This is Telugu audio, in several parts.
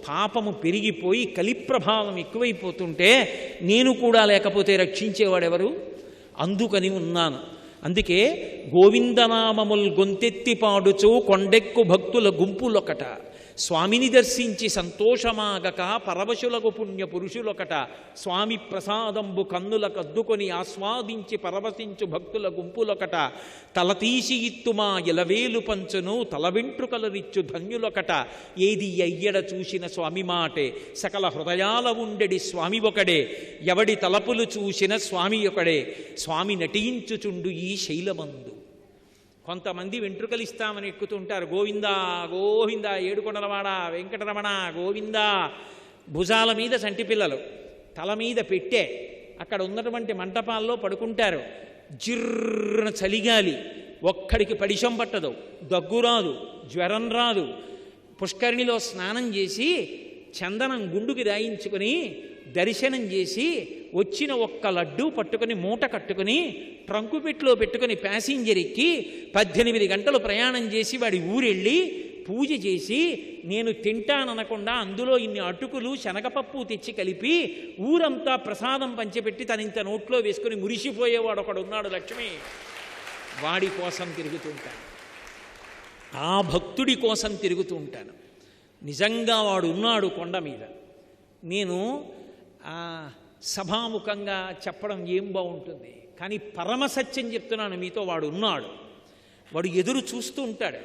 పాపము పెరిగిపోయి కలిప్రభావం ఎక్కువైపోతుంటే నేను కూడా లేకపోతే రక్షించేవాడెవరు? అందుకని ఉన్నాను. అందుకే గోవిందనామముల్ గొంతెత్తి పాడుచు కొండెక్కు భక్తుల గుంపులొకట, స్వామిని దర్శించి సంతోషమాగక పరవశులకు పుణ్య పురుషులొకట, స్వామి ప్రసాదంబు కన్నుల కద్దుకొని ఆస్వాదించి పరవశించు భక్తుల గుంపులొకట, తలతీసి ఇత్తుమా ఎలవేలు పంచును తల వెంట్రుకలరిచ్చు ధన్యులొకట, ఏది అయ్యడ చూసిన స్వామి మాటే సకల హృదయాల ఉండెడి స్వామి ఒకడే, ఎవడి తలపులు చూసిన స్వామి ఒకడే, స్వామి నటించుచుండు ఈ శైలమందు. కొంతమంది వెంట్రుకలు ఇస్తామని ఎక్కుతుంటారు, గోవిందా గోవిందా ఏడుకొండలవాడ వెంకటరమణ గోవిందా. భుజాల మీద సంటి పిల్లలు, తల మీద పెట్టే అక్కడ ఉన్నటువంటి మంటపాల్లో పడుకుంటారు. జిర్రన చలిగాలి, ఒక్కడికి పడిశం పట్టదు, దగ్గు రాదు, జ్వరం రాదు. పుష్కరిణిలో స్నానం చేసి చందనం గుండుకి రాయించుకొని దర్శనం చేసి వచ్చిన ఒక్క లడ్డూ పట్టుకొని మూట కట్టుకుని ట్రంకు పెట్టిలో పెట్టుకుని ప్యాసింజర్ ఎక్కి 18 గంటలు ప్రయాణం చేసి వాడి ఊరెళ్ళి పూజ చేసి నేను తింటాననకుండా అందులో ఇన్ని అటుకులు శనగపప్పు తెచ్చి కలిపి ఊరంతా ప్రసాదం పంచిపెట్టి తనింత నోట్లో వేసుకుని మురిసిపోయేవాడు ఒకడు ఉన్నాడు, లక్ష్మి. వాడి కోసం తిరుగుతూ ఉంటాను, ఆ భక్తుడి కోసం తిరుగుతూ ఉంటాను. నిజంగా వాడు ఉన్నాడు కొండ మీద. నేను సభాముఖంగా చెప్పడం ఏం బాగుంటుంది, కానీ పరమసత్యం చెప్తున్నాను మీతో. వాడు ఉన్నాడు, వాడు ఎదురు చూస్తూ ఉంటాడు,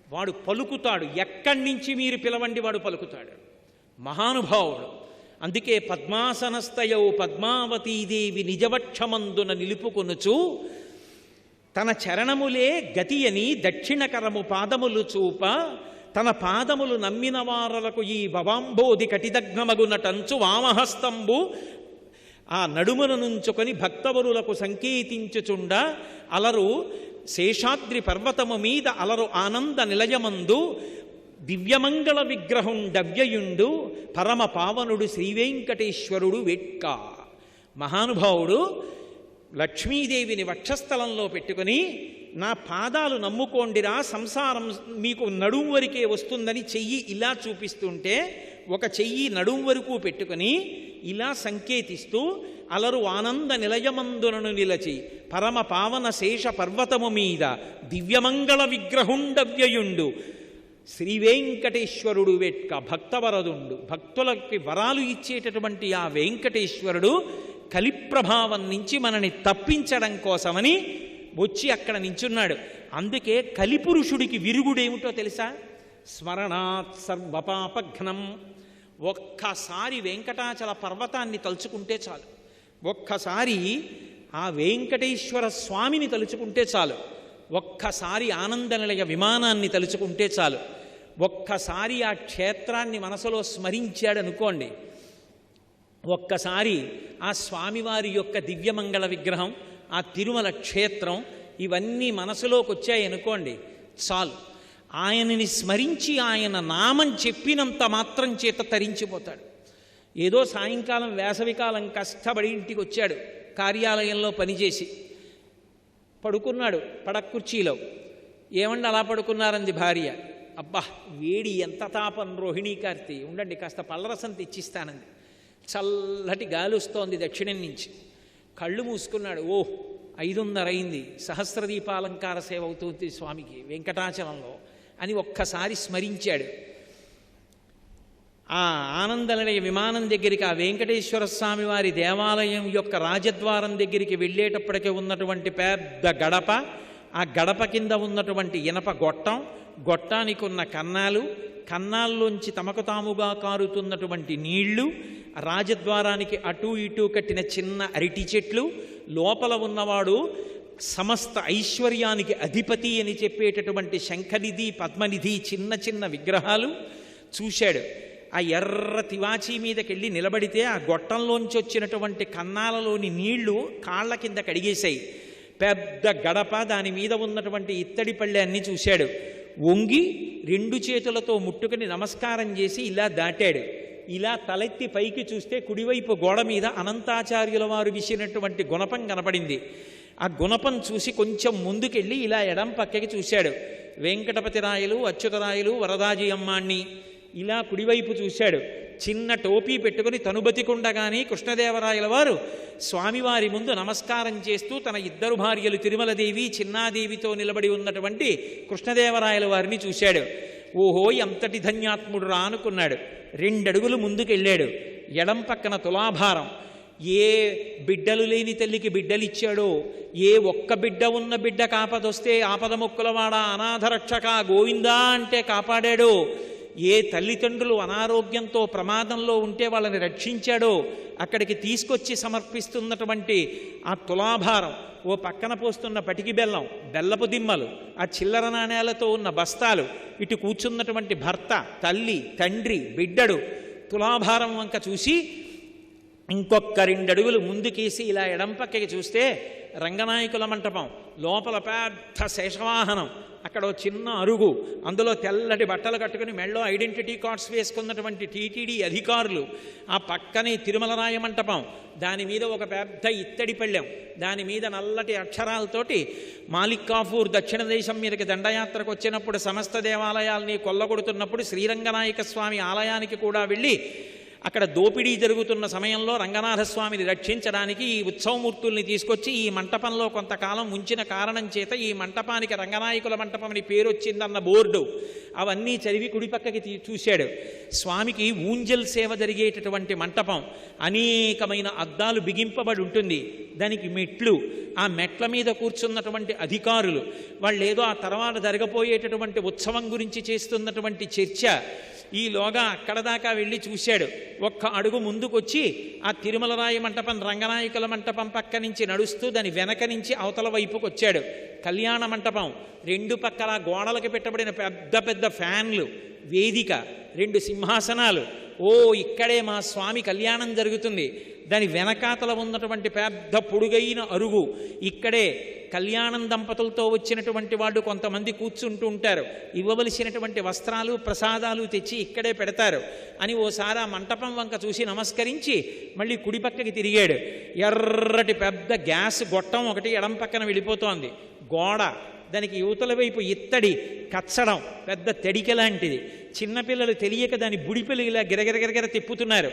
వాడు పలుకుతాడు. ఎక్కడి నుంచి మీరు పిలవండి వాడు పలుకుతాడు. మహానుభావుడు. అందుకే పద్మాసనస్థయౌ పద్మావతీదేవి నిజవక్షమందున నిలుపుకొనుచు తన చరణములే గతి అని దక్షిణకరము పాదములు చూప, తన పాదములు నమ్మిన వారలకు ఈ భవాంబోధి కటిదగ్నమగునటంచు వామహస్తంబు ఆ నడుమున నుంచుకొని భక్తవరులకు సంకేతించుచుండ, అలరు శేషాద్రి పర్వతము మీద అలరు ఆనంద నిలయమందు దివ్యమంగళ విగ్రహం డవ్యయుండు పరమ పావనుడు శ్రీవేంకటేశ్వరుడు వెట్క. మహానుభావుడు లక్ష్మీదేవిని వక్షస్థలంలో పెట్టుకుని, నా పాదాలు నమ్ముకోండిరా, సంసారం మీకు నడుం వరకే వస్తుందని చెయ్యి ఇలా చూపిస్తుంటే ఒక చెయ్యి నడుం వరకు పెట్టుకుని ఇలా సంకేతిస్తూ అలరు ఆనంద నిలయమందునను నిలచి పరమ పావన శేష పర్వతము మీద దివ్యమంగళ విగ్రహుండవ్యయుండు శ్రీవేంకటేశ్వరుడు వెట్క. భక్తవరదుండు, భక్తులకి వరాలు ఇచ్చేటటువంటి ఆ వెంకటేశ్వరుడు కలిప్రభావం నుంచి మనని తప్పించడం కోసమని వచ్చి అక్కడ నించున్నాడు. అందుకే కలిపురుషుడికి విరుగుడేమిటో తెలుసా? స్మరణాత్ సర్వపాపఘ్నం. ఒక్కసారి వెంకటాచల పర్వతాన్ని తలుచుకుంటే చాలు, ఒక్కసారి ఆ వెంకటేశ్వర స్వామిని తలుచుకుంటే చాలు, ఒక్కసారి ఆనందనిలయ విమానాన్ని తలుచుకుంటే చాలు, ఒక్కసారి ఆ క్షేత్రాన్ని మనసులో స్మరించాడనుకోండి, ఒక్కసారి ఆ స్వామివారి యొక్క దివ్యమంగళ విగ్రహం, ఆ తిరుమల క్షేత్రం ఇవన్నీ మనసులోకి వచ్చాయనుకోండి చాలు. ఆయనని స్మరించి ఆయన నామం చెప్పినంత మాత్రం చేత తరించిపోతాడు. ఏదో సాయంకాలం వేసవికాలం కష్టపడి ఇంటికి వచ్చాడు, కార్యాలయంలో పనిచేసి పడుకున్నాడు పడక్కుర్చీలో. ఏమండి అలా పడుకున్నారంది భార్య. అబ్బా వేడి ఎంత తాపం రోహిణీ కార్తీ, ఉండండి కాస్త పళ్ళరసం తెచ్చిస్తానంది. చల్లటి గాలి వస్తోంది దక్షిణం నుంచి. కళ్ళు మూసుకున్నాడు. 5:30 అయింది, సహస్రదీపాలంకార సేవ అవుతుంది స్వామికి వెంకటాచలంలో అని ఒక్కసారి స్మరించాడు. ఆ ఆనందనిలయ విమానం దగ్గరికి, ఆ వెంకటేశ్వర స్వామి వారి దేవాలయం యొక్క రాజద్వారం దగ్గరికి వెళ్ళేటప్పటికే ఉన్నటువంటి పెద్ద గడప, ఆ గడప కింద ఉన్నటువంటి ఇనప గొట్టం, గొట్టానికి ఉన్న కన్నాలు, కన్నాల్లోంచి తమకు తాముగా కారుతున్నటువంటి నీళ్లు, రాజద్వారానికి అటూ ఇటూ కట్టిన చిన్న అరటి చెట్లు, లోపల ఉన్నవాడు సమస్త ఐశ్వర్యానికి అధిపతి అని చెప్పేటటువంటి శంఖనిధి పద్మనిధి చిన్న చిన్న విగ్రహాలు చూశాడు. ఆ ఎర్ర తివాచీ మీదకెళ్ళి నిలబడితే ఆ గొట్టంలోంచి వచ్చినటువంటి కన్నాలలోని నీళ్లు కాళ్ళ కింద కడిగేశాయి. పెద్ద గడప, దాని మీద ఉన్నటువంటి ఇత్తడి పళ్ళె అన్నీ చూశాడు. వంగి 2 చేతులతో ముట్టుకుని నమస్కారం చేసి ఇలా దాటాడు. ఇలా తలెత్తి పైకి చూస్తే కుడివైపు గోడ మీద అనంతాచార్యుల వారు విసినటువంటి గుణపం కనపడింది. ఆ గుణపం చూసి కొంచెం ముందుకెళ్ళి ఇలా ఎడం పక్కకి చూశాడు. వెంకటపతి రాయలు, అచ్యుతరాయలు, వరదాజీ అమ్మాణ్ణి ఇలా కుడివైపు చూశాడు. చిన్న టోపీ పెట్టుకుని తను బతికుండగానే కృష్ణదేవరాయల వారు స్వామివారి ముందు నమస్కారం చేస్తూ తన ఇద్దరు భార్యలు తిరుమలదేవి చిన్నాదేవితో నిలబడి ఉన్నటువంటి కృష్ణదేవరాయల వారిని చూశాడు. ఓహో, ఎంతటి ధన్యాత్ముడురా అనుకున్నాడు. 2 అడుగులు ముందుకెళ్ళాడు. ఎడం పక్కన తులాభారం. ఏ బిడ్డలు లేని తల్లికి బిడ్డలిచ్చాడో, ఏ ఒక్క బిడ్డ ఉన్న బిడ్డ కాపదొస్తే ఆపద మొక్కులవాడ అనాథరక్షక గోవిందా అంటే కాపాడాడో, ఏ తల్లిదండ్రులు అనారోగ్యంతో ప్రమాదంలో ఉంటే వాళ్ళని రక్షించాడో అక్కడికి తీసుకొచ్చి సమర్పిస్తున్నటువంటి ఆ తులాభారం, ఓ పక్కన పోస్తున్న పటికి బెల్లం, బెల్లపు దిమ్మలు, ఆ చిల్లర నాణేలతో ఉన్న బస్తాలు, ఇటు కూర్చున్నటువంటి భర్త, తల్లి, తండ్రి, బిడ్డడు, తులాభారం వంక చూసి ఇంకొక 2 అడుగులు ముందుకేసి ఇలా ఎడం పక్కకి చూస్తే రంగనాయకుల మంటపం, లోపల పెద్ద శేషవాహనం, అక్కడ చిన్న అరుగు, అందులో తెల్లటి బట్టలు కట్టుకుని మెళ్ళో ఐడెంటిటీ కార్డ్స్ వేసుకున్నటువంటి టీటీడీ అధికారులు, ఆ పక్కనే తిరుమలరాయ మంటపం, దాని మీద ఒక పెద్ద ఇత్తడి పళ్ళెం, దాని మీద నల్లటి అక్షరాలతోటి మాలిక్ కాఫూర్ దక్షిణ దేశం మీదకి దండయాత్రకు వచ్చినప్పుడు సమస్త దేవాలయాల్ని కొల్లగొడుతున్నప్పుడు శ్రీరంగనాయక స్వామి ఆలయానికి కూడా వెళ్ళి అక్కడ దోపిడీ జరుగుతున్న సమయంలో రంగనాథస్వామిని రక్షించడానికి ఈ ఉత్సవమూర్తుల్ని తీసుకొచ్చి ఈ మంటపంలో కొంతకాలం ఉంచిన కారణం చేత ఈ మంటపానికి రంగనాయకుల మంటపం అని పేరు వచ్చిందన్న బోర్డు అవన్నీ చదివి కుడిపక్కకి చూశాడు. స్వామికి ఊంజల్ సేవ జరిగేటటువంటి మంటపం, అనేకమైన అద్దాలు బిగింపబడి ఉంటుంది, దానికి మెట్లు, ఆ మెట్ల మీద కూర్చున్నటువంటి అధికారులు, వాళ్ళేదో ఆ తర్వాత జరగబోయేటటువంటి ఉత్సవం గురించి చేస్తున్నటువంటి చర్చ. ఈలోగా అక్కడ దాకా వెళ్ళి చూశాడు. ఒక్క అడుగు ముందుకొచ్చి ఆ తిరుమలరాయ మంటపం రంగనాయకుల మంటపం పక్క నుంచి నడుస్తూ దాని వెనక నుంచి అవతల వైపుకు వచ్చాడు. కళ్యాణ మంటపం, 2 పక్కల గోడలకు పెట్టబడిన పెద్ద పెద్ద ఫ్యాన్లు, వేదిక, 2 సింహాసనాలు. ఓ, ఇక్కడే మా స్వామి కళ్యాణం జరుగుతుంది. దాని వెనకాతల ఉన్నటువంటి పెద్ద పొడుగైన అరుగు, ఇక్కడే కళ్యాణం దంపతులతో వచ్చినటువంటి వాళ్ళు కొంతమంది కూర్చుంటూ ఉంటారు, ఇవ్వవలసినటువంటి వస్త్రాలు ప్రసాదాలు తెచ్చి ఇక్కడే పెడతారు అని ఓసారి ఆ మంటపం వంక చూసి నమస్కరించి మళ్ళీ కుడిపక్కకి తిరిగాడు. ఎర్రటి పెద్ద గ్యాస్ గొట్టం ఒకటి ఎడం పక్కన వెళ్ళిపోతోంది. గోడ, దానికి యువతల వైపు ఇత్తడి కచ్చడం, పెద్ద తడిక లాంటిది. చిన్నపిల్లలు తెలియక దాని బుడిపిల్లు ఇలా గిరగిరగిరగిర తిప్పుతున్నారు.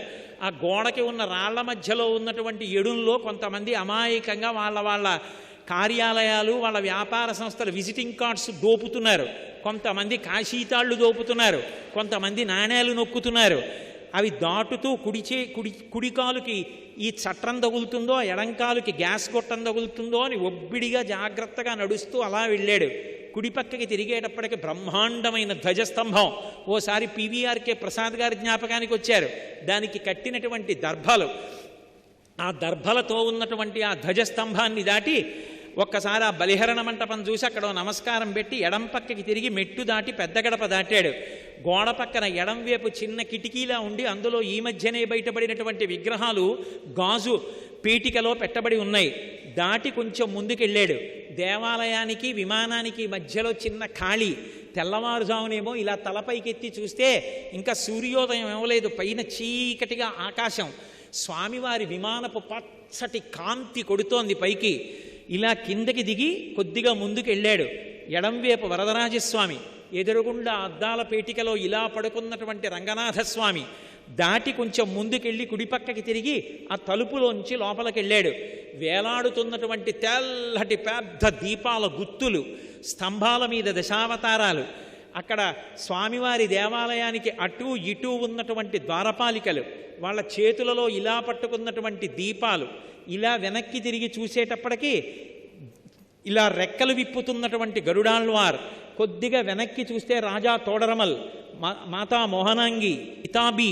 ఆ గోడకి ఉన్న రాళ్ల మధ్యలో ఉన్నటువంటి ఎడుల్లో కొంతమంది అమాయకంగా వాళ్ళ కార్యాలయాలు, వాళ్ళ వ్యాపార సంస్థల విజిటింగ్ కార్డ్స్ దోపుతున్నారు. కొంతమంది కాశీతాళ్ళు దోపుతున్నారు, కొంతమంది నాణేలు నొక్కుతున్నారు. అవి దాటుతూ కుడికాలుకి ఈ చట్రం తగులుతుందో, ఎడంకాలుకి గ్యాస్ గొట్టం తగులుతుందో అని ఒబ్బిడిగా జాగ్రత్తగా నడుస్తూ అలా వెళ్ళాడు. కుడిపక్కకి తిరిగేటప్పటికి బ్రహ్మాండమైన ధ్వజస్తంభం. ఓసారి పివిఆర్కే ప్రసాద్ గారి జ్ఞాపకానికి వచ్చారు. దానికి కట్టినటువంటి దర్భలు, ఆ దర్భలతో ఉన్నటువంటి ఆ ధ్వజస్తంభాన్ని దాటి ఒక్కసారి ఆ బలిహరణ మంటపం చూసి అక్కడ నమస్కారం పెట్టి ఎడం పక్కకి తిరిగి మెట్టు దాటి పెద్ద గడప దాటాడు. గోడ పక్కన ఎడం వైపు చిన్న కిటికీలా ఉండి అందులో ఈ మధ్యనే బయటపడినటువంటి విగ్రహాలు గాజు పీటికలో పెట్టబడి ఉన్నాయి. దాటి కొంచెం ముందుకెళ్ళాడు. దేవాలయానికి విమానానికి మధ్యలో చిన్న ఖాళీ. తెల్లవారుజామునేమో ఇలా తలపైకెత్తి చూస్తే ఇంకా సూర్యోదయం ఇవ్వలేదు, పైన చీకటిగా ఆకాశం. స్వామివారి విమానపు పచ్చటి కాంతి కొడుతోంది పైకి. ఇలా కిందకి దిగి కొద్దిగా ముందుకు వెళ్ళాడు. ఎడంవేపు వరదరాజస్వామి, ఎదురుగుండా అద్దాల పేటికలో ఇలా పడుకున్నటువంటి రంగనాథస్వామి. దాటి కొంచెం ముందుకెళ్ళి కుడిపక్కకి తిరిగి ఆ తలుపులోంచి లోపలికి వెళ్ళాడు. వేలాడుతున్నటువంటి తెల్లటి పెద్ద దీపాల గుత్తులు, స్తంభాల మీద దశావతారాలు, అక్కడ స్వామివారి దేవాలయానికి అటూ ఇటూ ఉన్నటువంటి ద్వారపాలికలు, వాళ్ళ చేతులలో ఇలా పట్టుకున్నటువంటి దీపాలు. ఇలా వెనక్కి తిరిగి చూసేటప్పటికీ ఇలా రెక్కలు విప్పుతున్నటువంటి గరుడాళ్వార్, కొద్దిగా వెనక్కి చూస్తే రాజా తోడరమల్, మాతా మోహనాంగి, ఇతాబి,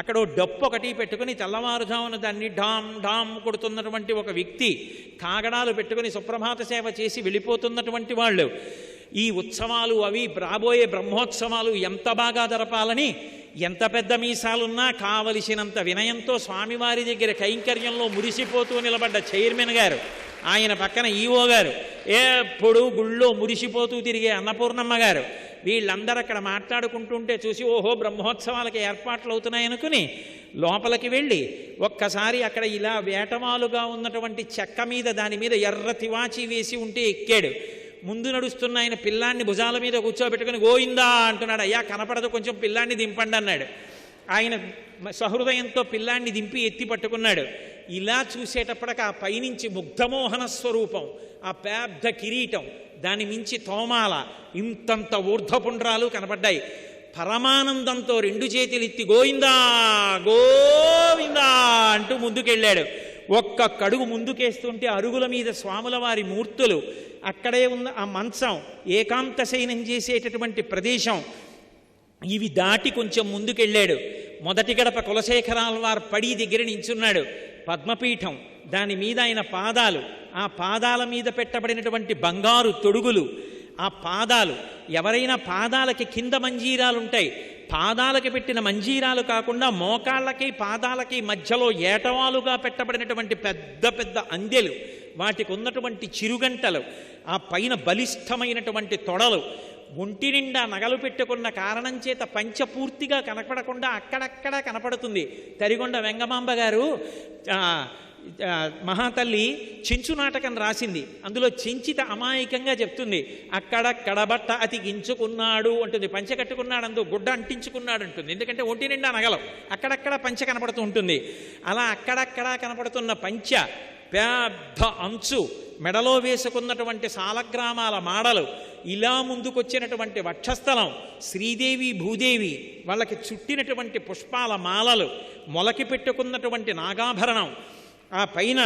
అక్కడ డప్పు ఒకటి పెట్టుకుని తెల్లవారుజామున దాన్ని ఢామ్ ఢామ్ కొడుతున్నటువంటి ఒక వ్యక్తి, కాగడాలు పెట్టుకుని సుప్రభాత సేవ చేసి వెళ్ళిపోతున్నటువంటి వాళ్ళు. ఈ ఉత్సవాలు అవి రాబోయే బ్రహ్మోత్సవాలు ఎంత బాగా జరపాలని, ఎంత పెద్ద మీసాలున్నా కావలసినంత వినయంతో స్వామివారి దగ్గర కైంకర్యంలో మురిసిపోతూ నిలబడ్డ చైర్మన్ గారు, ఆయన పక్కన ఈవో గారు, ఎప్పుడు గుళ్ళో మురిసిపోతూ తిరిగే అన్నపూర్ణమ్మ గారు, వీళ్ళందరూ అక్కడ మాట్లాడుకుంటుంటే చూసి ఓహో బ్రహ్మోత్సవాలకి ఏర్పాట్లు అవుతున్నాయనుకుని లోపలికి వెళ్ళి ఒక్కసారి అక్కడ ఇలా వేటమాలుగా ఉన్నటువంటి చెక్క మీద, దాని మీద ఎర్ర తివాచి వేసి ఉంటే ఎక్కాడు. ముందు నడుస్తున్న ఆయన పిల్లాన్ని భుజాల మీద కూర్చోబెట్టుకుని గోయిందా అంటున్నాడు. అయ్యా కనపడదు, కొంచెం పిల్లాన్ని దింపండి అన్నాడు. ఆయన సహృదయంతో పిల్లాన్ని దింపి ఎత్తి పట్టుకున్నాడు. ఇలా చూసేటప్పటికి ఆ పైనుంచి ముగ్ధమోహన స్వరూపం, ఆ పెద్ద కిరీటం, దాని మించి తోమాల, ఇంతంత ఊర్ధ్వపుండ్రాలు కనపడ్డాయి. పరమానందంతో 2 చేతులు ఎత్తి గోవిందా గోవిందా అంటూ ముందుకెళ్ళాడు. ఒక్క అడుగు ముందుకేస్తుంటే అరుగుల మీద స్వాముల వారి మూర్తులు, అక్కడే ఉన్న ఆ మంచం, ఏకాంత శయనం చేసేటటువంటి ప్రదేశం, ఇవి దాటి కొంచెం ముందుకెళ్ళాడు. మొదటి గడప కులశేఖరాల వారు పడి దగ్గర నించున్నాడు. పద్మపీఠం, దాని మీద ఆయన పాదాలు, ఆ పాదాల మీద పెట్టబడినటువంటి బంగారు తొడుగులు, ఆ పాదాలు, ఎవరైనా పాదాలకి కింద మంజీరాలు ఉంటాయి, పాదాలకి పెట్టిన మంజీరాలు కాకుండా మోకాళ్ళకి పాదాలకి మధ్యలో ఏటవాలుగా పెట్టబడినటువంటి పెద్ద పెద్ద అందెలు, వాటికి ఉన్నటువంటి చిరుగంటలు, ఆ పైన బలిష్టమైనటువంటి తొడలు, ఒంటి నిండా నగలు పెట్టుకున్న కారణం చేత పంచపూర్తిగా కనపడకుండా అక్కడక్కడ కనపడుతుంది. తరిగొండ వెంగమాంబ గారు మహాతల్లి చెంచు నాటకం రాసింది. అందులో చెంచిత అమాయకంగా చెప్తుంది, అక్కడక్కడ బట్ట అతికించుకున్నాడు అంటుంది, పంచ కట్టుకున్నాడు, అందు గుడ్డ అంటించుకున్నాడు అంటుంది. ఎందుకంటే ఒంటి నిండా నగలం, అక్కడక్కడ పంచ కనపడుతూ ఉంటుంది. అలా అక్కడక్కడ కనపడుతున్న పంచ, పెద్ద అంచు, మెడలో వేసుకున్నటువంటి సాలగ్రామాల మాడలు, ఇలా ముందుకొచ్చినటువంటి వక్షస్థలం, శ్రీదేవి భూదేవి వాళ్ళకి చుట్టినటువంటి పుష్పాల మాలలు, మొలకి పెట్టుకున్నటువంటి నాగాభరణం, ఆ పైన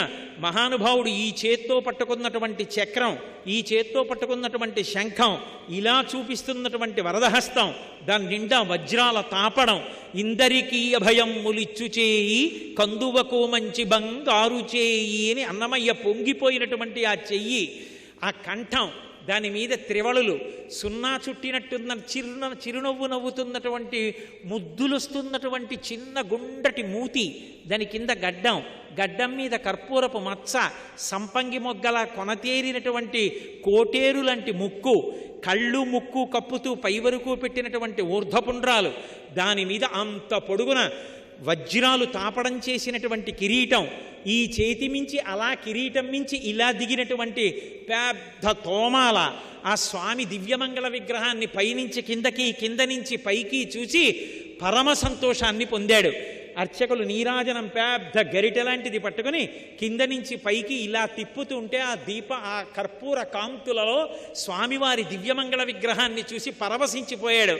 మహానుభావుడు ఈ చేత్తో పట్టుకున్నటువంటి చక్రం, ఈ చేత్తో పట్టుకున్నటువంటి శంఖం, ఇలా చూపిస్తున్నటువంటి వరదహస్తం, దాని నిండా వజ్రాల తాపడం, ఇందరికీ అభయం ములిచ్చు చేయి కందువకు మంచి బంగారు చేయి అని అన్నమయ్య పొంగిపోయినటువంటి ఆ చెయ్యి, ఆ కంఠం, దాని మీద త్రివళులు, సున్నా చుట్టినట్టున్న చిరునవ్వు నవ్వుతున్నటువంటి ముద్దులొస్తున్నటువంటి చిన్న గుండ్రటి మూతి, దాని కింద గడ్డం, గడ్డం మీద కర్పూరపు మచ్చ, సంపంగి మొగ్గల కొనతేరినటువంటి కోటేరు లాంటి ముక్కు, కళ్ళు ముక్కు కప్పుతూ పై వరకు పెట్టినటువంటి ఊర్ధ్వపుండ్రాలు, దాని మీద అంత పొడుగున వజ్రాలు తాపడం చేసినటువంటి కిరీటం, ఈ చేతి మించి అలా కిరీటం మించి ఇలా దిగినటువంటి పెద్ద తోమాల, ఆ స్వామి దివ్యమంగళ విగ్రహాన్ని పైనుంచి కిందకి, కింద నుంచి పైకి చూసి పరమ సంతోషాన్ని పొందాడు. అర్చకులు నీరాజనం పెద్ద గరిటె లాంటిది పట్టుకుని కింద నుంచి పైకి ఇలా తిప్పుతుంటే ఆ కర్పూర కాంతులలో స్వామివారి దివ్యమంగళ విగ్రహాన్ని చూసి పరవశించిపోయాడు.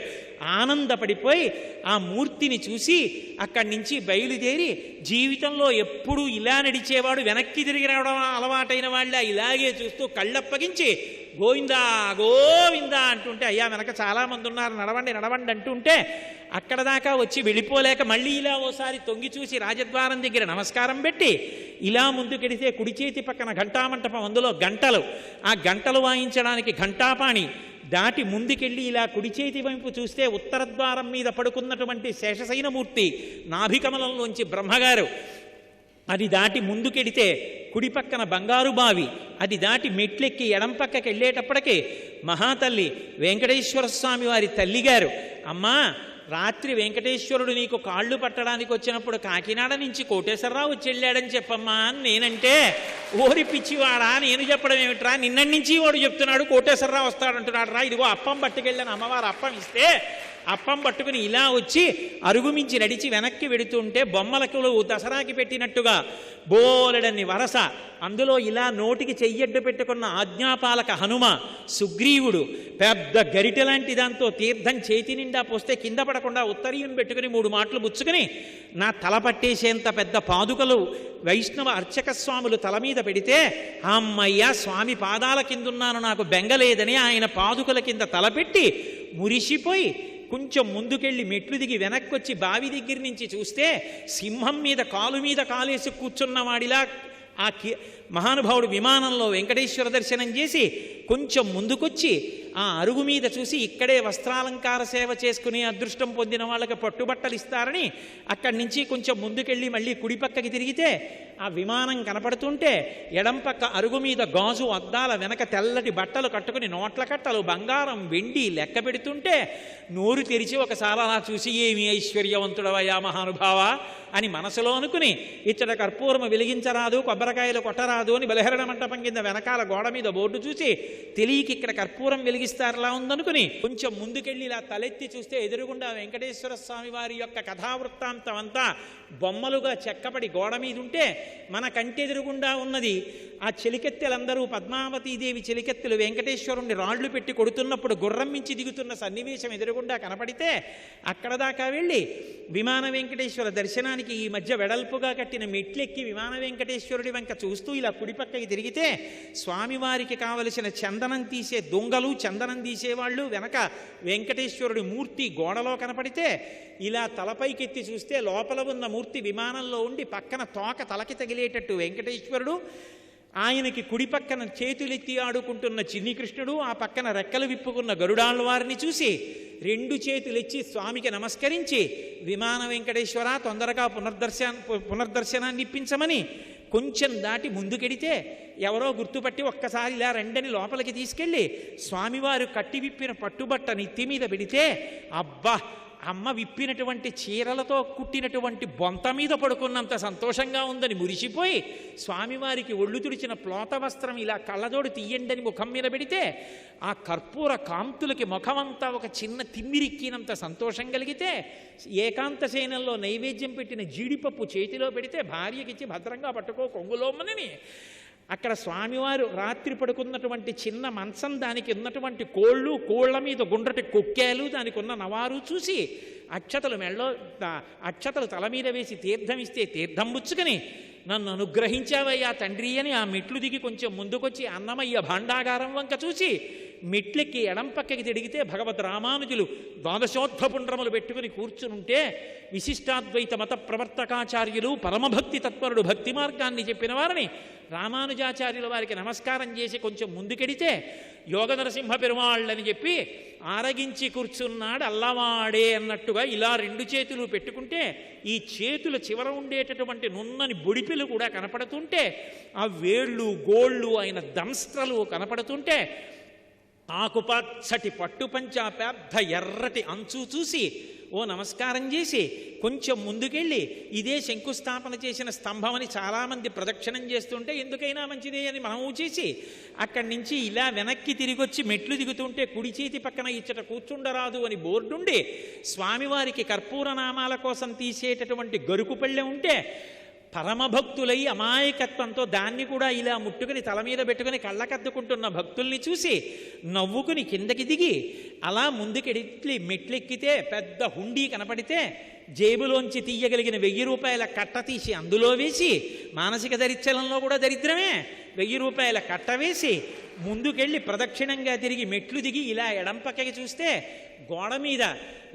ఆనందపడిపోయి ఆ మూర్తిని చూసి అక్కడి నుంచి బయలుదేరి, జీవితంలో ఎప్పుడూ ఇలా నడిచేవాడు వెనక్కి తిరిగి రావడం అలవాటైన వాళ్ళ ఇలాగే చూస్తూ కళ్ళప్పగించి గోవిందా గోవిందా అంటుంటే, అయ్యా వెనక చాలామంది ఉన్నారు, నడవండి నడవండి అంటుంటే అక్కడ దాకా వచ్చి వెళ్ళిపోలేక మళ్ళీ ఇలా ఓసారి తొంగి చూసి రాజద్వారం దగ్గర నమస్కారం పెట్టి ఇలా ముందుకెడితే కుడి చేతి పక్కన ఘంటామంటపం, అందులో గంటలు, ఆ గంటలు వాయించడానికి ఘంటాపాణి దాటి ముందుకెళ్ళి ఇలా కుడి చేతి వైపు చూస్తే ఉత్తర ద్వారం మీద పడుకున్నటువంటి శేషశయనమూర్తి, నాభికమలంలోంచి బ్రహ్మగారు, అది దాటి ముందుకెడితే కుడి పక్కన బంగారు బావి, అది దాటి మెట్లెక్కి ఎడం పక్కకి వెళ్ళేటప్పటికీ మహాతల్లి వెంకటేశ్వర స్వామి వారి తల్లిగారు, అమ్మా రాత్రి వెంకటేశ్వరుడు నీకు కాళ్ళు పట్టడానికి వచ్చినప్పుడు కాకినాడ నుంచి కోటేశ్వరరావు వచ్చి వెళ్ళాడని చెప్పమ్మా అని నేనంటే, ఓరి పిచ్చివాడా నేను చెప్పడం ఏమిట్రా, నిన్నటి నుంచి వాడు చెప్తున్నాడు కోటేశ్వరరావు వస్తాడంటున్నాడు రా, ఇదిగో అప్పం పట్టుకెళ్ళాను, అమ్మవారు అప్పం ఇస్తే అప్పం పట్టుకుని ఇలా వచ్చి అరుగుమించి నడిచి వెనక్కి వెడుతుంటే బొమ్మలకు దసరాకి పెట్టినట్టుగా బోలెడన్ని వరస, అందులో ఇలా నోటికి చెయ్యడ్డు పెట్టుకున్న ఆజ్ఞాపాలక హనుమ, సుగ్రీవుడు పెద్ద గరిటె లాంటి దాంతో తీర్థం చేతి నిండా పోస్తే కింద పడకుండా ఉత్తరీయం పెట్టుకుని 3 మాటలు పుచ్చుకుని నా తల పట్టేసేంత పెద్ద పాదుకలు వైష్ణవ అర్చక స్వాములు తల మీద పెడితే, అమ్మయ్య స్వామి పాదాల కిందున్నాను నాకు బెంగలేదని ఆయన పాదుకల కింద తలపెట్టి మురిసిపోయి కొంచెం ముందుకెళ్ళి మెట్లు దిగి వెనక్కి వచ్చి బావి దగ్గర నుంచి చూస్తే సింహం మీద కాలు మీద కాలేసి కూర్చున్నవాడిలా ఆ మహానుభావుడు విమానంలో వెంకటేశ్వర దర్శనం చేసి కొంచెం ముందుకొచ్చి ఆ అరుగు మీద చూసి ఇక్కడే వస్త్రాలంకార సేవ చేసుకునే అదృష్టం పొందిన వాళ్ళకి పట్టుబట్టలు ఇస్తారని అక్కడి నుంచి కొంచెం ముందుకెళ్ళి మళ్ళీ కుడి పక్కకి తిరిగితే ఆ విమానం కనపడుతుంటే ఎడం పక్క అరుగు మీద గాజు అద్దాల వెనక తెల్లటి బట్టలు కట్టుకుని నోట్ల కట్టలు బంగారం వెండి లెక్క పెడుతుంటే నోరు తెరిచి ఒకసారి అలా చూసి ఏమి ఐశ్వర్యవంతుడవయ్యా మహానుభావ అని మనసులో అనుకుని ఇచ్చట కర్పూరము వెలిగించరాదు, కొబ్బరికాయలు కొట్టరాదు, కూర్చోరాదు అని బలిహరణ మంటపం కింద వెనకాల గోడ మీద బోర్డు చూసి తెలియక ఇక్కడ కర్పూరం వెలిగిస్తారులా ఉందనుకుని కొంచెం ముందుకెళ్ళి ఇలా తలెత్తి చూస్తే ఎదురుగుండా వెంకటేశ్వర స్వామి వారి యొక్క కథావృత్తాంతం అంతా బొమ్మలుగా చెక్కబడి గోడ మీద ఉంటే మన కంటెదురుగుండా ఉన్నది ఆ చెలికెత్తెలందరూ పద్మావతీదేవి చెలికెత్తెలు వెంకటేశ్వరుణ్ణి రాళ్లు పెట్టి కొడుతున్నప్పుడు గుర్రం మించి దిగుతున్న సన్నివేశం ఎదురుగుండా కనపడితే అక్కడ దాకా వెళ్ళి విమాన వెంకటేశ్వర దర్శనానికి ఈ మధ్య వెడల్పుగా కట్టిన మెట్లెక్కి విమాన వెంకటేశ్వరుడి వెంక చూస్తూ ఇలా కుడిపక్కకి తిరిగితే స్వామివారికి కావలసిన చందనం తీసే దొంగలు చందనం తీసేవాళ్ళు వెనక వెంకటేశ్వరుడి మూర్తి గోడలో కనపడితే ఇలా తలపైకెత్తి చూస్తే లోపల ఉన్న మూర్తి విమానంలో ఉండి పక్కన తోక తలకి తగిలేటట్టు వెంకటేశ్వరుడు, ఆయనకి కుడి పక్కన చేతులెత్తి ఆడుకుంటున్న చిన్ని కృష్ణుడు, ఆ పక్కన రెక్కలు విప్పుకున్న గరుడాళ్వారిని చూసి రెండు చేతులెచ్చి స్వామికి నమస్కరించి విమాన వెంకటేశ్వర తొందరగా పునర్దర్శనాన్ని ఇప్పించమని కొంచెం దాటి ముందుకెడితే ఎవరో గుర్తుపట్టి ఒక్కసారి ఇలా రెండని లోపలికి తీసుకెళ్ళి స్వామివారు కట్టి విప్పిన పట్టుబట్ట నెత్తి మీద పెడితే అబ్బా అమ్మ విప్పినటువంటి చీరలతో కుట్టినటువంటి బొంత మీద పడుకున్నంత సంతోషంగా ఉందని మురిసిపోయి స్వామివారికి ఒళ్ళు తుడిచిన ప్లోత వస్త్రం ఇలా కళ్ళజోడు తీయండని ముఖం మీద పెడితే ఆ కర్పూర కాంతులకి ముఖమంతా ఒక చిన్న తిమ్మిరిక్కినంత సంతోషం కలిగితే ఏకాంత శయనంలో నైవేద్యం పెట్టిన జీడిపప్పు చేతిలో పెడితే భార్యకిచ్చి భద్రంగా పట్టుకో కొంగులోమని అక్కడ స్వామివారు రాత్రి పడుకున్నటువంటి చిన్న మంచం, దానికి ఉన్నటువంటి కోళ్ళ మీద గుండ్రటి కొక్కేలు, దానికి ఉన్న నవారు చూసి అక్షతలు తల మీద వేసి తీర్థం ఇస్తే తీర్థం పుచ్చుకొని నన్ను అనుగ్రహించావయ్యా తండ్రి అని ఆ మెట్లు దిగి కొంచెం ముందుకొచ్చి అన్నమయ్య భాండాగారం వంక చూసి మెట్లెక్కి ఎడం పక్కకి తిరిగితే భగవద్ రామానుజులు ద్వాదశోద్ధపుండ్రములు పెట్టుకుని కూర్చునుంటే విశిష్టాద్వైత మత ప్రవర్తకాచార్యులు పరమభక్తి తత్పరుడు భక్తి మార్గాన్ని చెప్పిన వారిని రామానుజాచార్యుల వారికి నమస్కారం చేసి కొంచెం ముందుకెడితే యోగ నరసింహ పెరుమాళ్ళని చెప్పి ఆరగించి కూర్చున్నాడు అల్లవాడే అన్నట్టుగా ఇలా రెండు చేతులు పెట్టుకుంటే ఈ చేతుల చివర ఉండేటటువంటి నున్నని బొడిపిలు కూడా కనపడుతుంటే ఆ వేళ్ళు గోళ్ళు ఆయన దంస్ట్రలు కనపడుతుంటే ఆకుపచ్చటి పట్టుపంచ పెద్ద ఎర్రటి అంచు చూసి ఓ నమస్కారం చేసి కొంచెం ముందుకెళ్ళి ఇదే శంకుస్థాపన చేసిన స్తంభం అని చాలామంది ప్రదక్షిణం చేస్తుంటే ఎందుకైనా మంచిదే అని మనము చేసి అక్కడి నుంచి ఇలా వెనక్కి తిరిగొచ్చి మెట్లు దిగుతుంటే కుడి చేతి పక్కన ఇచ్చట కూర్చుండరాదు అని బోర్డుండి స్వామివారికి కర్పూర నామాల కోసం తీసేటటువంటి గరుకు పళ్ళె ఉంటే పరమభక్తులై అమాయకత్వంతో దాన్ని కూడా ఇలా ముట్టుకుని తల మీద పెట్టుకుని కళ్ళకద్దుకుంటున్న భక్తుల్ని చూసి నవ్వుకుని కిందకి దిగి అలా ముందుకెడిట్లి మెట్లెక్కితే పెద్ద హుండీ కనపడితే జేబులోంచి తీయగలిగిన 1000 రూపాయల కట్ట తీసి అందులో వేసి మానసిక దరిద్రంలో కూడా దరిద్రమే 1000 రూపాయల కట్ట వేసి ముందుకెళ్ళి ప్రదక్షిణంగా తిరిగి మెట్లు దిగి ఇలా ఎడం పక్కకి చూస్తే గోడ మీద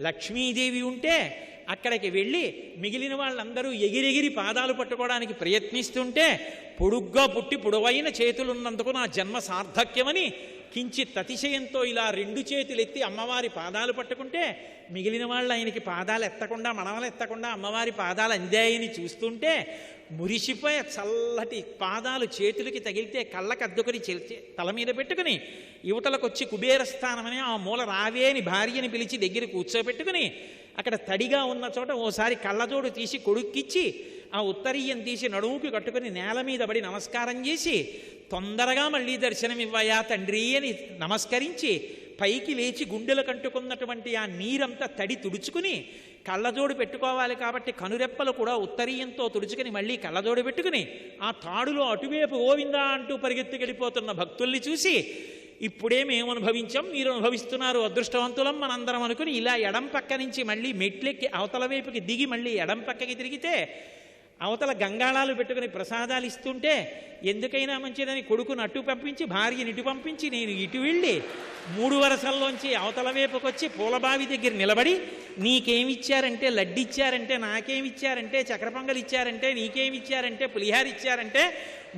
లక్ష్మీదేవి ఉంటే అక్కడికి వెళ్ళి మిగిలిన వాళ్ళందరూ ఎగిరెగిరి పాదాలు పట్టుకోవడానికి ప్రయత్నిస్తుంటే పొడుగ్గా పుట్టి పొడవైన చేతులున్నందుకు నా జన్మ సార్థక్యమని కించిత్ అతిశయంతో ఇలా రెండు చేతులు ఎత్తి అమ్మవారి పాదాలు పట్టుకుంటే మిగిలిన వాళ్ళు ఆయనకి పాదాలు ఎత్తకుండా మనవలు ఎత్తకుండా అమ్మవారి పాదాలు అందాయని చూస్తుంటే మురిసిపోయే చల్లటి పాదాలు చేతులకి తగిలితే కళ్ళకద్దుకుని తల మీద పెట్టుకుని యువతలకొచ్చి కుబేరస్థానమని ఆ మూల రావే అని భార్యని పిలిచి దగ్గర కూర్చోబెట్టుకుని అక్కడ తడిగా ఉన్న చోట ఓసారి కళ్ళజోడు తీసి కొడుక్కిచ్చి ఆ ఉత్తరీయం తీసి నడుముకి కట్టుకుని నేల మీద పడి నమస్కారం చేసి తొందరగా మళ్ళీ దర్శనమివ్వయా తండ్రి అని నమస్కరించి పైకి లేచి గుండెలు కంటుకున్నటువంటి ఆ నీరంతా తడి తుడుచుకుని కళ్ళజోడు పెట్టుకోవాలి కాబట్టి కనురెప్పలు కూడా ఉత్తరీయంతో తుడుచుకుని మళ్ళీ కళ్ళజోడు పెట్టుకుని ఆ తాడులో అటువైపు గోవిందా అంటూ పరిగెత్తుకెళ్ళిపోతున్న భక్తుల్ని చూసి ఇప్పుడే మేము అనుభవించాం, మీరు అనుభవిస్తున్నారు, అదృష్టవంతులం మనందరం అనుకుని ఇలా ఎడం పక్క నుంచి మళ్ళీ మెట్లెక్కి అవతల వైపుకి దిగి మళ్ళీ ఎడం పక్కకి తిరిగితే అవతల గంగాళాలు పెట్టుకుని ప్రసాదాలు ఇస్తుంటే ఎందుకైనా మంచిదని కొడుకును అటు పంపించి భార్యని ఇటు పంపించి నేను ఇటు వెళ్ళి 3 వరసల్లోంచి అవతల వైపుకొచ్చి పూలబావి దగ్గర నిలబడి నీకేమిచ్చారంటే లడ్డిచ్చారంటే, నాకేమిచ్చారంటే చక్కెర పొంగలు ఇచ్చారంటే, నీకేమిచ్చారంటే పులిహార ఇచ్చారంటే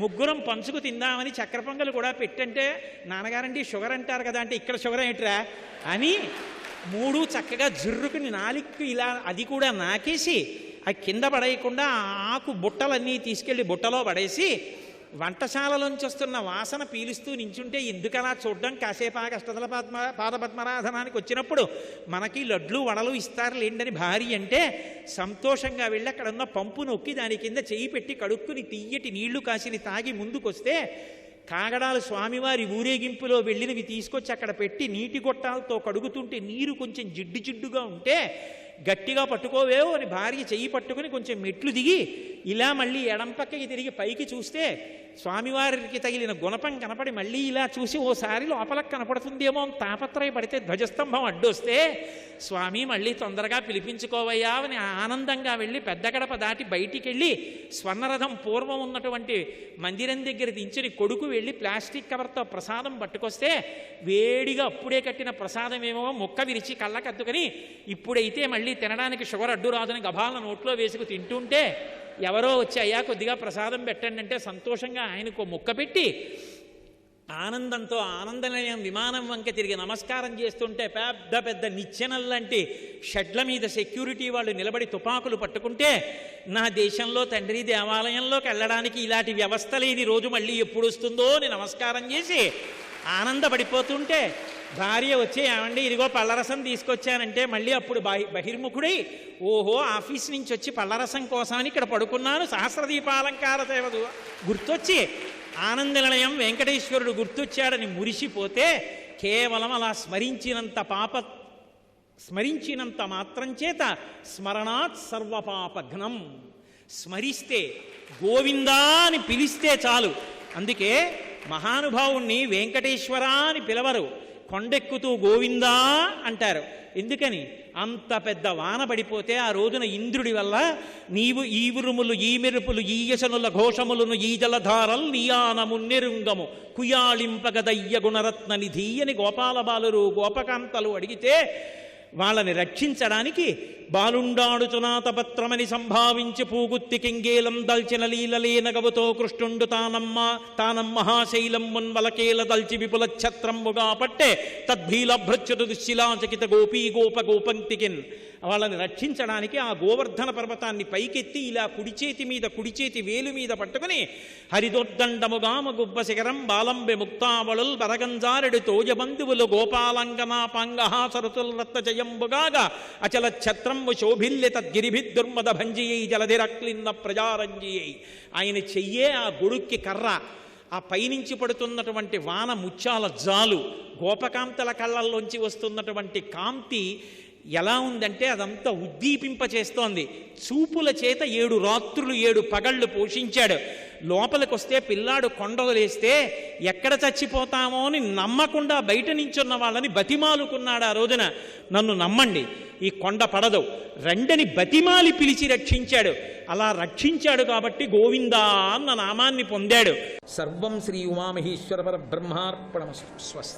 ముగ్గురం పంచుకు తిందామని చక్కెర పొంగలు కూడా పెట్టంటే నాన్నగారండి షుగర్ అంటారు కదా అంటే ఇక్కడ షుగర్ ఏంట్రా అని 3 చక్కగా జుర్రుకుని 4 ఇలా అది కూడా నాకేసి ఆ కింద పడేయకుండా ఆకు బుట్టలన్నీ తీసుకెళ్ళి బుట్టలో పడేసి వంటశాలలోంచి వస్తున్న వాసన పీలుస్తూ నించుంటే ఎందుకలా చూడడం, కాసేపు ఆగి అష్టదళ పాదపద్మరాధనానికి వచ్చినప్పుడు మనకి లడ్లు వడలు ఇస్తారు లేండని భార్య అంటే సంతోషంగా వెళ్ళి అక్కడ ఉన్న పంపు నొక్కి దాని కింద చెయ్యి పెట్టి కడుక్కుని తీయటి నీళ్లు కాసిని తాగి ముందుకొస్తే కాగడాలు స్వామివారి ఊరేగింపులో వెళ్ళినవి తీసుకొచ్చి అక్కడ పెట్టి నీటి గొట్టాలతో కడుగుతుంటే నీరు కొంచెం జిడ్డు జిడ్డుగా ఉంటే గట్టిగా పట్టుకోవేవో అని భార్య చెయ్యి పట్టుకుని కొంచెం మెట్లు దిగి ఇలా మళ్ళీ ఎడంపక్కకి తిరిగి పైకి చూస్తే స్వామివారికి తగిలిన గుణపం కనపడి మళ్ళీ ఇలా చూసి ఓసారి లోపలకు కనపడుతుందేమో అని తాపత్రయపడితే ధ్వజస్తంభం అడ్డొస్తే స్వామి మళ్ళీ తొందరగా పిలిపించుకోవయ్యా అని ఆనందంగా వెళ్ళి పెద్ద గడప దాటి బయటికి వెళ్ళి స్వర్ణరథం పూర్వం ఉన్నటువంటి మందిరం దగ్గర దించుని కొడుకు వెళ్ళి ప్లాస్టిక్ కవర్తో ప్రసాదం పట్టుకొస్తే వేడిగా అప్పుడే కట్టిన ప్రసాదం ఏమో మొక్క విరిచి కళ్ళకద్దుకొని ఇప్పుడైతే మళ్ళీ తినడానికి షుగర్ అడ్డు రాదని గభాలను నోట్లో వేసుకు తింటుంటే ఎవరో వచ్చి అయ్యా కొద్దిగా ప్రసాదం పెట్టండి అంటే సంతోషంగా ఆయనకు మొక్క పెట్టి ఆనందంతో ఆనందనిలయం విమానం వంక తిరిగి నమస్కారం చేస్తుంటే పెద్ద పెద్ద నిచ్చెనల్లాంటి షెడ్ల మీద సెక్యూరిటీ వాళ్ళు నిలబడి తుపాకులు పట్టుకుంటే నా దేశంలో తండ్రి దేవాలయంలోకి వెళ్ళడానికి ఇలాంటి వ్యవస్థ లేని రోజు మళ్ళీ ఎప్పుడు వస్తుందో అని నమస్కారం చేసి ఆనందపడిపోతుంటే భార్య వచ్చి ఏమండి ఇదిగో పళ్ళరసం తీసుకొచ్చానంటే మళ్ళీ అప్పుడు బహిర్ముఖుడై ఓహో ఆఫీస్ నుంచి వచ్చి పళ్ళరసం కోసమని ఇక్కడ పడుకున్నాను సహస్రదీపాలంకార సేవదు గుర్తొచ్చి ఆనందనిలయం వెంకటేశ్వరుడు గుర్తొచ్చాడని మురిసిపోతే కేవలం అలా స్మరించినంత మాత్రం చేత స్మరణాత్ సర్వపాపఘ్నం స్మరిస్తే గోవిందా అని పిలిస్తే చాలు. అందుకే మహానుభావుణ్ణి వెంకటేశ్వర అని పిలవరు, కొండెక్కుతూ గోవిందా అంటారు. ఎందుకని? అంత పెద్ద వాన పడిపోతే ఆ రోజున ఇంద్రుడి వల్ల నీవు ఈ ఉరుములు ఈ మెరుపులు ఈ యశనుల ఘోషములను ఈ జలధారల్ నీయానమున్నెరుంగము కుయాళింపగదయ్య గుణరత్న నిధి అని గోపాలబాలురు గోపకాంతలు అడిగితే వాళ్ళని రక్షించడానికి బాలుండాడుచునాతపత్రమని సంభావించి పూగుత్తి కింగేలం దల్చిన లీలలేనగవుతో కృష్ణుండు తానమ్మహాశైలం మున్వలకేల దల్చి విపుల ఛత్రముగా పట్టే తద్భీలభ్రచ్యుత దుశ్శిలాచకిత గోపీ గోపంక్తికిన్ వాళ్ళని రక్షించడానికి ఆ గోవర్ధన పర్వతాన్ని పైకెత్తి ఇలా కుడిచేతి వేలు మీద పట్టుకుని హరిదోద్దండముగామ గుబ్బ శిఖరం బాలంబె ముక్తావళుల్ బరగంజారెడు తోజబంధువులు గోపాలంగనా పాంగహ సరతుల్ రత్న జయంబుగాగా అచల ఛత్రంబు శోభిల్య తద్గిరిభిద్దుర్మద భంజియై జలధిరక్లిన్న ప్రజారంజియై. ఆయన చెయ్యే ఆ గొడుక్కి కర్ర, ఆ పైనుంచి పడుతున్నటువంటి వాన ముత్యాల జాలు, గోపకాంతల కళ్ళల్లోంచి వస్తున్నటువంటి కాంతి ఎలా ఉందంటే అదంతా ఉద్దీపింపచేస్తోంది. చూపుల చేత 7 రాత్రులు 7 పగళ్ళు పోషించాడు. లోపలికి వస్తే పిల్లాడు కొండలేస్తే ఎక్కడ చచ్చిపోతామో అని నమ్మకుండా బయట నించున్న వాళ్ళని బతిమాలుకున్నాడు. ఆ రోజున నన్ను నమ్మండి, ఈ కొండ పడదు, రెండని బతిమాలి పిలిచి రక్షించాడు. అలా రక్షించాడు కాబట్టి గోవిందా అన్న నామాన్ని పొందాడు. సర్వం శ్రీ ఉమామహేశ్వర పరబ్రహ్మార్పణమస్తు. స్వస్తి.